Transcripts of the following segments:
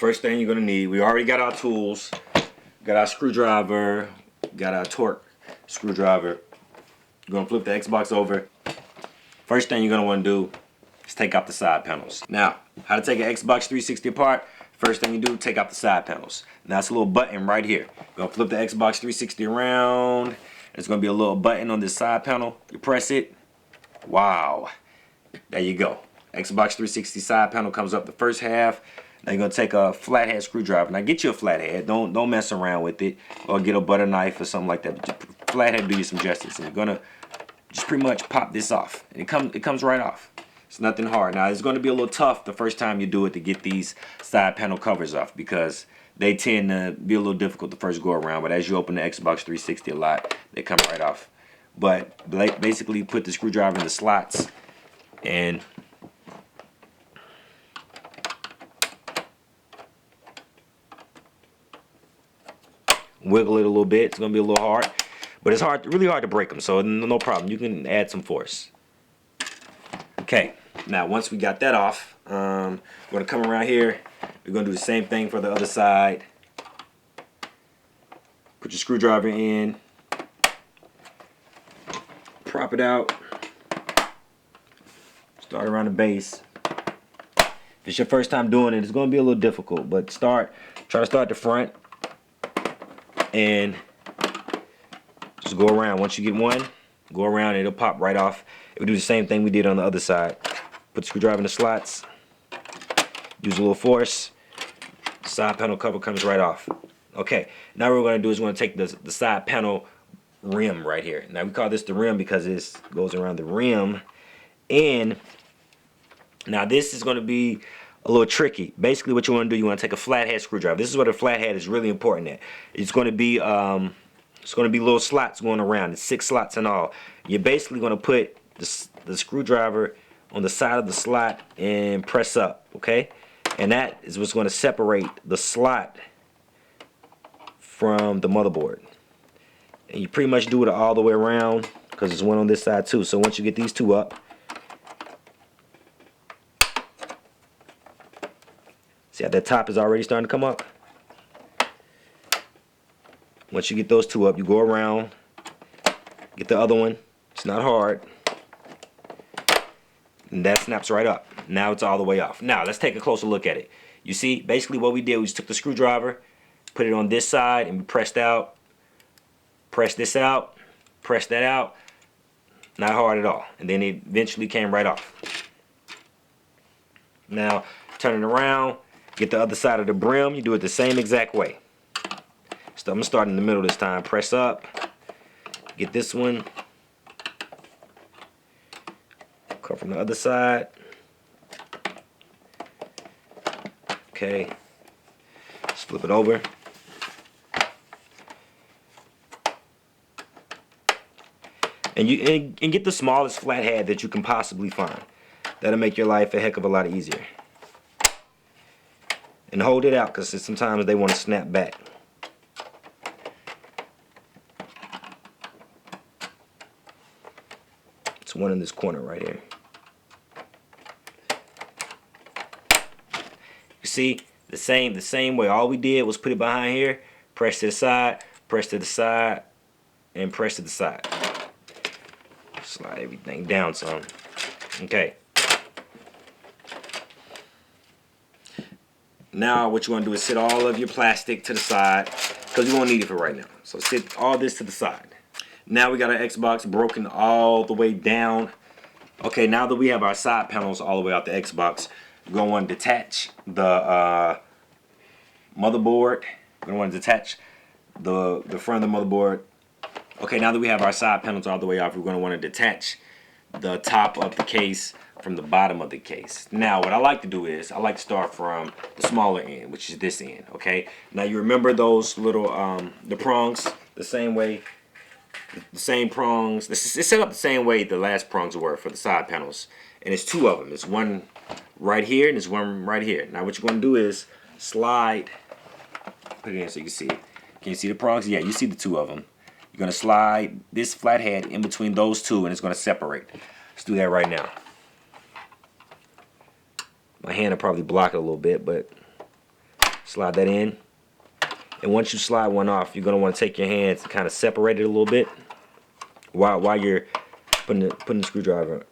first thing you're gonna need, we already got our tools, got our screwdriver, got our torque screwdriver. You're gonna flip the Xbox over. First thing you're gonna wanna do is take out the side panels. Now, how to take an Xbox 360 apart? First thing you do, take out the side panels. Now it's a little button right here. You're gonna flip the Xbox 360 around. There's gonna be a little button on this side panel. You press it. Wow. There you go. Xbox 360 side panel comes up the first half. Now you're gonna take a flathead screwdriver. Now get you a flathead. Don't mess around with it, or get a butter knife or something like that. But flathead do you some justice. And you're gonna just pretty much pop this off. And it comes right off. It's nothing hard. Now it's gonna be a little tough the first time you do it to get these side panel covers off, because they tend to be a little difficult the first go around. But as you open the Xbox 360 a lot, they come right off. But basically put the screwdriver in the slots and wiggle it a little bit. It's gonna be a little hard, but it's really hard to break them, so no problem. You can add some force. Okay, now once we got that off, we're gonna come around here. We're gonna do the same thing for the other side. Put your screwdriver in, prop it out, start around the base. If it's your first time doing it, it's gonna be a little difficult, but try to start the front and just go around. Once you get one, go around and it'll pop right off. It would do the same thing we did on the other side. Put the screwdriver in the slots, use a little force, side panel cover comes right off. Okay, now what we're going to do is we're going to take the side panel rim right here. Now we call this the rim because it goes around the rim. And now this is going to be a little tricky. Basically what you want to do, you want to take a flathead screwdriver. This is where the flathead is really important at. It's going to be little slots going around. It's 6 slots in all. You're basically going to put the screwdriver on the side of the slot and press up, okay? And that is what's going to separate the slot from the motherboard. And you pretty much do it all the way around because there's one on this side too. So once you get these two up, see how that top is already starting to come up? Once you get those two up, you go around, get the other one. It's not hard. And that snaps right up. Now it's all the way off. Now let's take a closer look at it. You see, basically what we did, we just took the screwdriver, put it on this side, and we pressed out. Press this out, press that out. Not hard at all. And then it eventually came right off. Now, turn it around, get the other side of the brim. You do it the same exact way. So I'm going to start in the middle this time. Press up, get this one. Come from the other side. Okay. Let's flip it over. And get the smallest flathead that you can possibly find. That'll make your life a heck of a lot easier. And hold it out, because sometimes they want to snap back. It's one in this corner right here. You see, the same way. All we did was put it behind here, press to the side, press to the side, and press to the side. Slide everything down some. Okay. Now what you want to do is sit all of your plastic to the side, because you won't need it for right now. So sit all this to the side. Now we got our Xbox broken all the way down. Okay, now that we have our side panels all the way out the Xbox, we're going to want to detach the motherboard. We're going to want to detach the front of the motherboard. Okay, now that we have our side panels all the way off, we're going to want to detach the top of the case from the bottom of the case. Now, what I like to do is, I like to start from the smaller end, which is this end, okay? Now, you remember those little, the prongs, the same way, the same prongs. It's set up the same way the last prongs were for the side panels. And it's 2 of them. There's one right here, and there's one right here. Now, what you're going to do is slide, put it in so you can see it. Can you see the prongs? Yeah, you see the 2 of them. You're going to slide this flathead in between those 2, and it's going to separate. Let's do that right now. My hand will probably block it a little bit, but Slide that in. And once you slide one off, you're gonna want to take your hands and kind of separate it a little bit while you're putting the screwdriver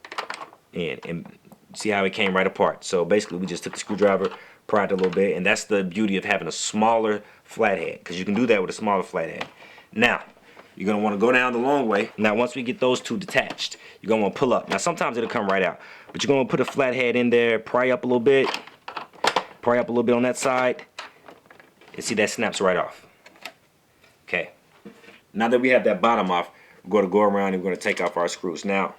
in. And see how it came right apart. So basically we just took the screwdriver, pried it a little bit, and that's the beauty of having a smaller flathead, because you can do that with a smaller flathead. Now, you're gonna want to go down the long way. Now once we get those two detached, you're gonna want to pull up. Now sometimes it'll come right out, but you're gonna put a flathead in there, pry up a little bit on that side, and see that snaps right off. Okay. Now that we have that bottom off, we're going to go around and we're going to take off our screws. Now,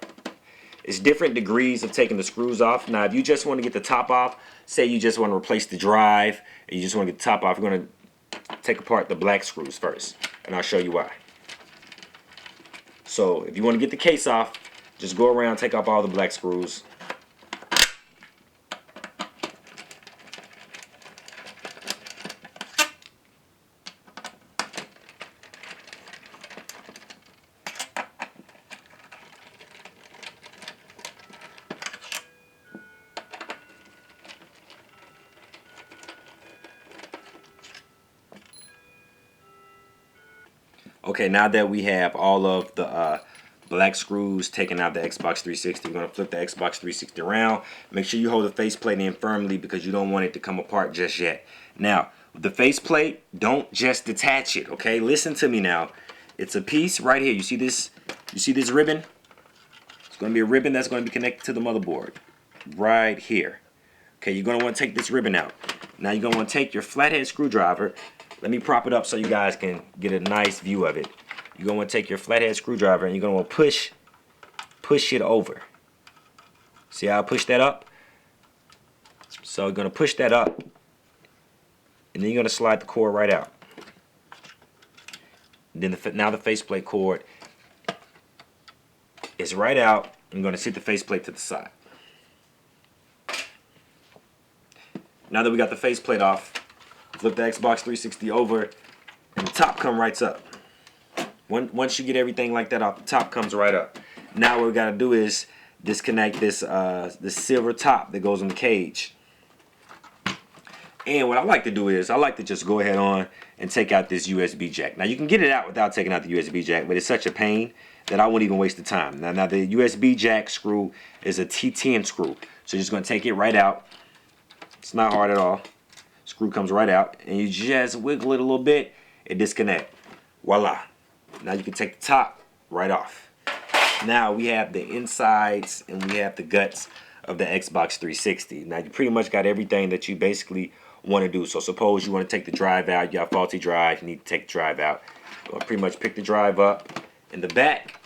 it's different degrees of taking the screws off. Now, if you just want to get the top off, say you just want to replace the drive, and you just want to get the top off, you're going to take apart the black screws first, and I'll show you why. So, if you want to get the case off, just go around, take off all the black screws. Okay, now that we have all of the black screws taken out the Xbox 360, we're going to flip the Xbox 360 around. Make sure you hold the faceplate in firmly because you don't want it to come apart just yet. Now, with the faceplate, don't just detach it, okay? Listen to me now. It's a piece right here. You see this? You see this ribbon? It's going to be a ribbon that's going to be connected to the motherboard right here. Okay, you're going to want to take this ribbon out. Now you're going to want to take your flathead screwdriver. Let me prop it up so you guys can get a nice view of it. You're going to want to take your flathead screwdriver and you're going to want to push it over. See how I push that up? So you're going to push that up, and then you're going to slide the cord right out. Then now the faceplate cord is right out. I'm going to sit the faceplate to the side. Now that we got the faceplate off, flip the Xbox 360 over, and the top comes right up. Once you get everything like that off, the top comes right up. Now what we got to do is disconnect this silver top that goes on the cage. And what I like to do is I like to just go ahead on and take out this USB jack. Now you can get it out without taking out the USB jack, but it's such a pain that I won't even waste the time. Now the USB jack screw is a T10 screw, so you're just going to take it right out. It's not hard at all. Screw comes right out, and you just wiggle it a little bit, it disconnects. Voila. Now you can take the top right off. Now we have the insides and we have the guts of the Xbox 360. Now you pretty much got everything that you basically want to do. So suppose you want to take the drive out, you got a faulty drive, you need to take the drive out. You'll pretty much pick the drive up. In the back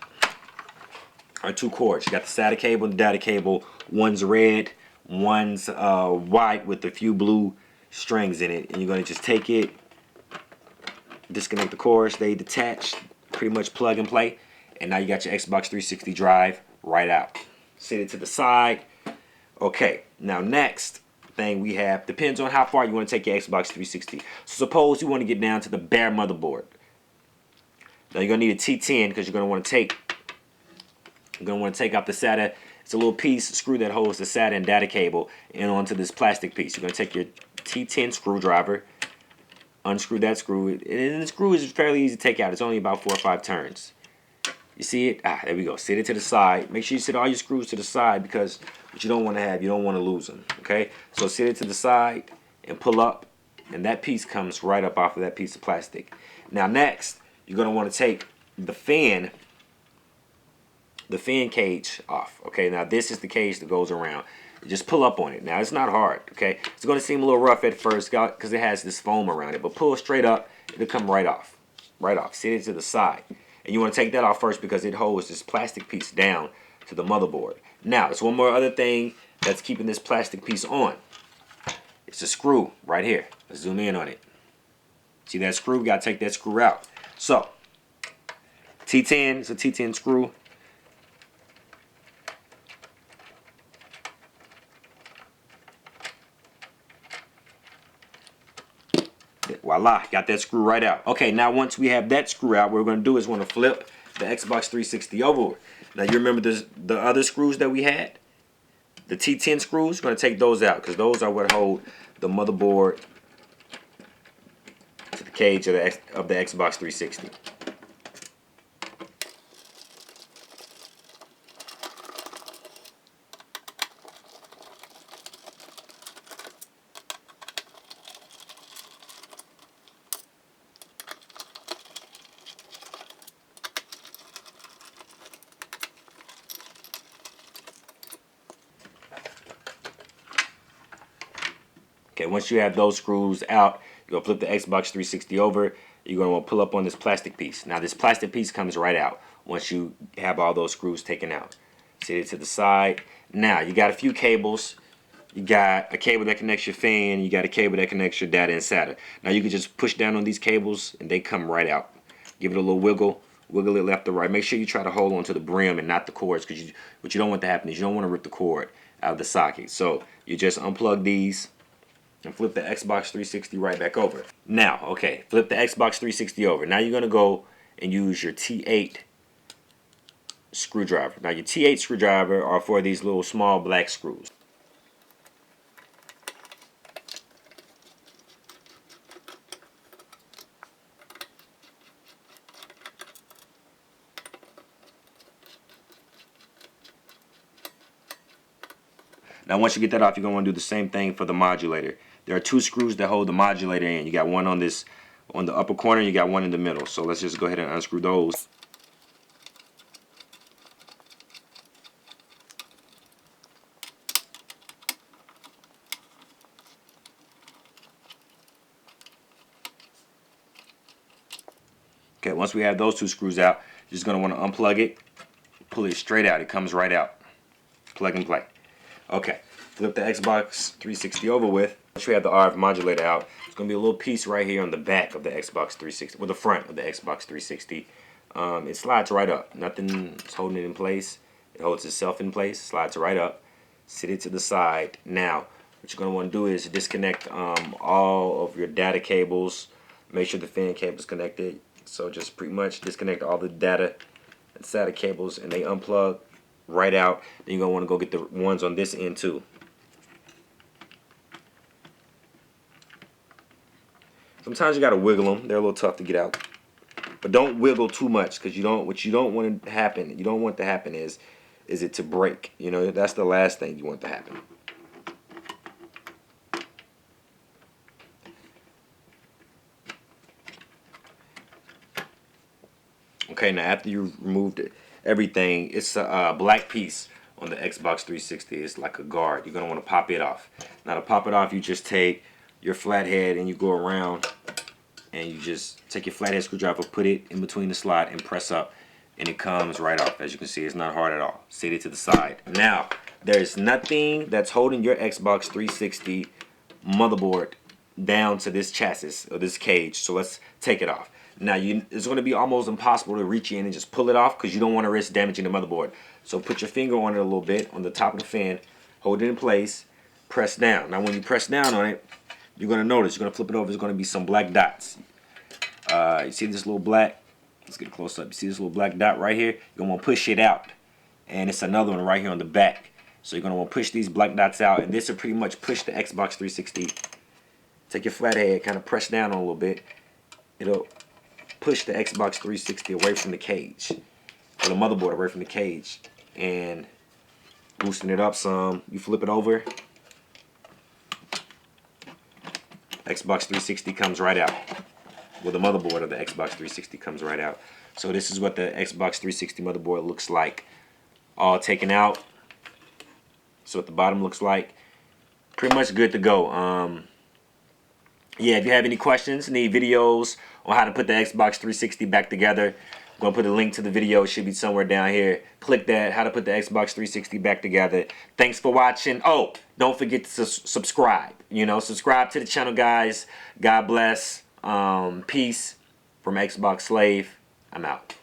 are two cords. You got the SATA cable and the data cable. One's red, one's white with a few blue strings in it. And you're going to just take it, disconnect the cords, they detach, pretty much plug and play. And now you got your Xbox 360 drive right out. Set it to the side. Okay, now next thing we have, depends on how far you want to take your Xbox 360. So suppose you want to get down to the bare motherboard. Now you're going to need a T10 because you're going to want to take out the SATA. It's a little piece, screw that holds the SATA and data cable and onto this plastic piece. You're going to take your T10 screwdriver, unscrew that screw, and the screw is fairly easy to take out. It's only about 4 or 5 turns. You see it? There we go. Sit it to the side. Make sure you sit all your screws to the side because what you don't want to have, you don't want to lose them. Okay? So sit it to the side and pull up, and that piece comes right up off of that piece of plastic. Now next, you're going to want to take the fan cage off. Okay? Now this is the cage that goes around. You just pull up on it. Now it's not hard. Okay? It's going to seem a little rough at first because it has this foam around it, but pull straight up, it'll come right off. Right off. Sit it to the side. And you want to take that off first because it holds this plastic piece down to the motherboard. Now, there's one more other thing that's keeping this plastic piece on. It's a screw right here. Let's zoom in on it. See that screw? We got to take that screw out. So, T10 is a T10 screw. Voila, got that screw right out. Okay, now once we have that screw out, what we're going to do is we're going to flip the Xbox 360 over. Now you remember the other screws that we had? The T10 screws, we're going to take those out because those are what hold the motherboard to the cage of the Xbox 360. Okay, once you have those screws out, you're going to flip the Xbox 360 over. You're going to want to pull up on this plastic piece. Now, this plastic piece comes right out once you have all those screws taken out. Set it to the side. Now, you got a few cables. You got a cable that connects your fan. You got a cable that connects your data and SATA. Now, you can just push down on these cables, and they come right out. Give it a little wiggle. Wiggle it left or right. Make sure you try to hold on to the brim and not the cords, because what you don't want to happen is you don't want to rip the cord out of the socket. So, you just unplug these and flip the Xbox 360 right back over. Now, okay, flip the Xbox 360 over. Now you're going to go and use your T8 screwdriver. Now your T8 screwdriver are for these little small black screws. Now once you get that off, you're going to want to do the same thing for the modulator. There are two screws that hold the modulator in. You got one on the upper corner, you got one in the middle. So let's just go ahead and unscrew those. Okay, once we have those two screws out, you're just going to want to unplug it, pull it straight out. It comes right out. Plug and play. Okay, flip the Xbox 360 over with. Once we have the RF modulator out, there's going to be a little piece right here on the back of the Xbox 360, or the front of the Xbox 360. It slides right up. Nothing's holding it in place. It holds itself in place, slides right up. Sit it to the side. Now, what you're going to want to do is disconnect all of your data cables. Make sure the fan cable is connected. So just pretty much disconnect all the data and SATA cables, and they unplug right out. Then you're going to want to go get the ones on this end too. Sometimes you got to wiggle them. They're a little tough to get out. But don't wiggle too much, because what you don't want to happen, is it to break. You know, that's the last thing you want to happen. Okay, now after you've removed everything, it's a black piece on the Xbox 360. It's like a guard. You're going to want to pop it off. Now to pop it off, you just take your flathead and you go around and you just take your flathead screwdriver, put it in between the slot and press up, and it comes right off. As you can see, it's not hard at all. Set it to the side. Now, there's nothing that's holding your Xbox 360 motherboard down to this chassis or this cage, so let's take it off. Now, it's going to be almost impossible to reach in and just pull it off, because you don't want to risk damaging the motherboard. So put your finger on it a little bit on the top of the fan, hold it in place, press down. Now when you press down on it, you're going to notice, you're going to flip it over, there's going to be some black dots. You see this little black, let's get a close up. You see this little black dot right here? You're going to want to push it out. And it's another one right here on the back. So you're going to want to push these black dots out, and this will pretty much push the Xbox 360. Take your flathead, kind of press down on a little bit. It'll push the Xbox 360 away from the cage, or the motherboard away from the cage, and loosen it up some. You flip it over, Xbox 360 comes right out. Well, the motherboard of the Xbox 360 comes right out. So this is what the Xbox 360 motherboard looks like, all taken out. So what the bottom looks like. Pretty much good to go. Yeah, if you have any questions, need videos on how to put the Xbox 360 back together, I'm going to put a link to the video. It should be somewhere down here. Click that, how to put the Xbox 360 back together. Thanks for watching. Oh, don't forget to subscribe. You know, subscribe to the channel, guys. God bless. Peace from Xbox Slave. I'm out.